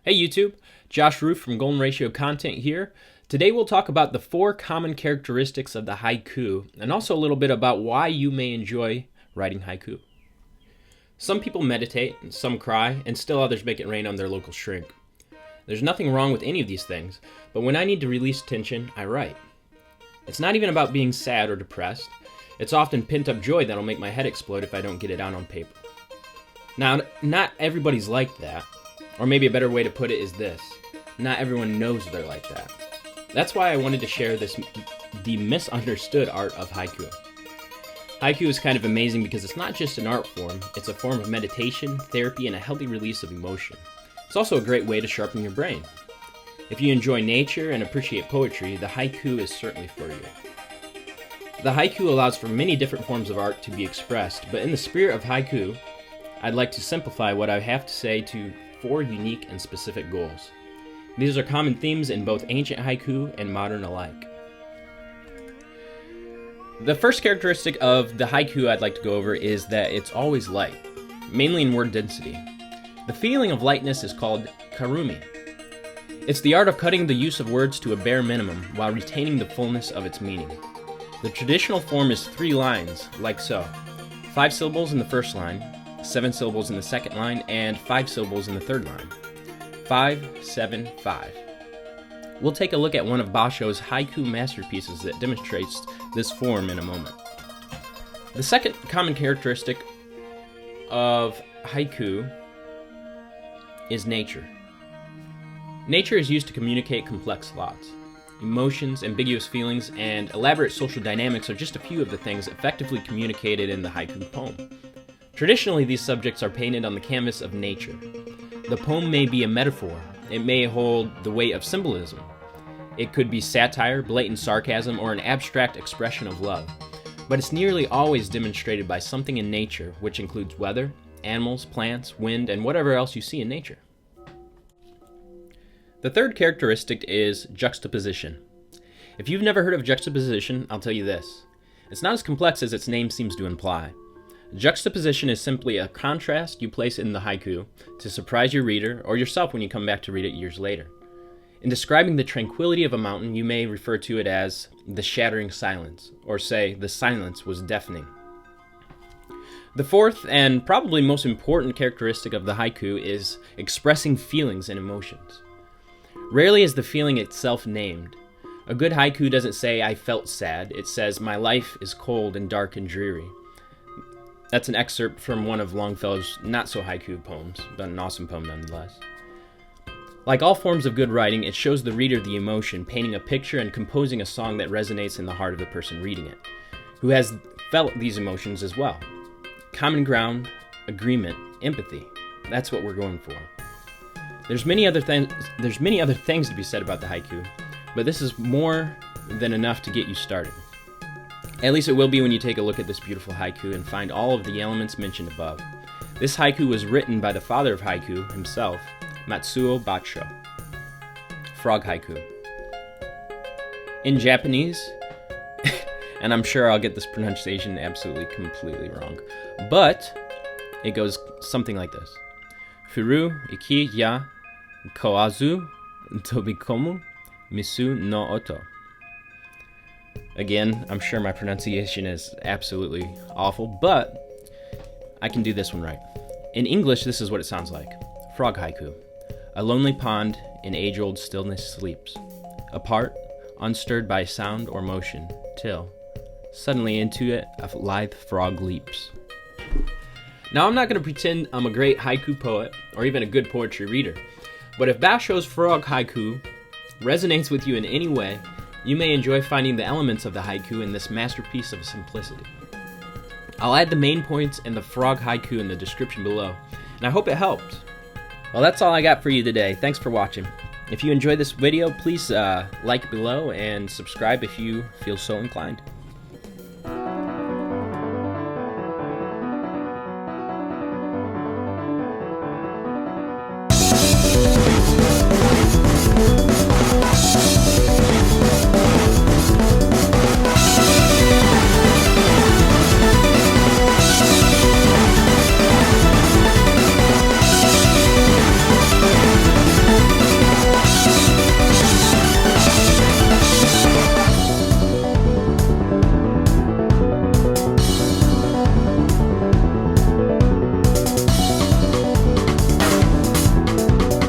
Hey YouTube, Josh Roof from Golden Ratio Content here. Today we'll talk about the 4 common characteristics of the haiku, and also a little bit about why you may enjoy writing haiku. Some people meditate, and some cry, and still others make it rain on their local shrink. There's nothing wrong with any of these things, but when I need to release tension, I write. It's not even about being sad or depressed. It's often pent-up joy that'll make my head explode if I don't get it out on paper. Now, not everybody's like that. Or maybe a better way to put it is this: not everyone knows they're like that. That's why I wanted to share the misunderstood art of haiku. Haiku is kind of amazing because it's not just an art form, it's a form of meditation, therapy, and a healthy release of emotion. It's also a great way to sharpen your brain. If you enjoy nature and appreciate poetry, the haiku is certainly for you. The haiku allows for many different forms of art to be expressed, but in the spirit of haiku, I'd like to simplify what I have to say to 4 unique and specific goals. These are common themes in both ancient haiku and modern alike. The first characteristic of the haiku I'd like to go over is that it's always light, mainly in word density. The feeling of lightness is called karumi. It's the art of cutting the use of words to a bare minimum while retaining the fullness of its meaning. The traditional form is 3 lines, like so: 5 syllables in the first line, 7 syllables in the second line, and 5 syllables in the third line. 5, 7, 5. We'll take a look at one of Basho's haiku masterpieces that demonstrates this form in a moment. The second common characteristic of haiku is nature. Nature is used to communicate complex thoughts. Emotions, ambiguous feelings, and elaborate social dynamics are just a few of the things effectively communicated in the haiku poem. Traditionally, these subjects are painted on the canvas of nature. The poem may be a metaphor. It may hold the weight of symbolism. It could be satire, blatant sarcasm, or an abstract expression of love. But it's nearly always demonstrated by something in nature, which includes weather, animals, plants, wind, and whatever else you see in nature. The third characteristic is juxtaposition. If you've never heard of juxtaposition, I'll tell you this: it's not as complex as its name seems to imply. Juxtaposition is simply a contrast you place in the haiku to surprise your reader or yourself when you come back to read it years later. In describing the tranquility of a mountain, you may refer to it as the shattering silence, or say the silence was deafening. The fourth and probably most important characteristic of the haiku is expressing feelings and emotions. Rarely is the feeling itself named. A good haiku doesn't say, "I felt sad." It says, "My life is cold and dark and dreary." That's an excerpt from one of Longfellow's not-so-haiku poems, but an awesome poem nonetheless. Like all forms of good writing, it shows the reader the emotion, painting a picture and composing a song that resonates in the heart of the person reading it, who has felt these emotions as well. Common ground, agreement, empathy. That's what we're going for. There's many other things to be said about the haiku, but this is more than enough to get you started. At least it will be when you take a look at this beautiful haiku and find all of the elements mentioned above. This haiku was written by the father of haiku himself, Matsuo Basho. Frog haiku. In Japanese, and I'm sure I'll get this pronunciation absolutely completely wrong, but it goes something like this: Furu iki ya kawazu tobikomu misu no oto. Again, I'm sure my pronunciation is absolutely awful, but I can do this one right. In English, this is what it sounds like. Frog haiku. A lonely pond in age-old stillness sleeps, apart, unstirred by sound or motion, till, suddenly into it, a lithe frog leaps. Now, I'm not going to pretend I'm a great haiku poet, or even a good poetry reader, but if Basho's frog haiku resonates with you in any way, you may enjoy finding the elements of the haiku in this masterpiece of simplicity. I'll add the main points and the frog haiku in the description below, and I hope it helped. Well, that's all I got for you today. Thanks for watching. If you enjoyed this video, please like below and subscribe if you feel so inclined.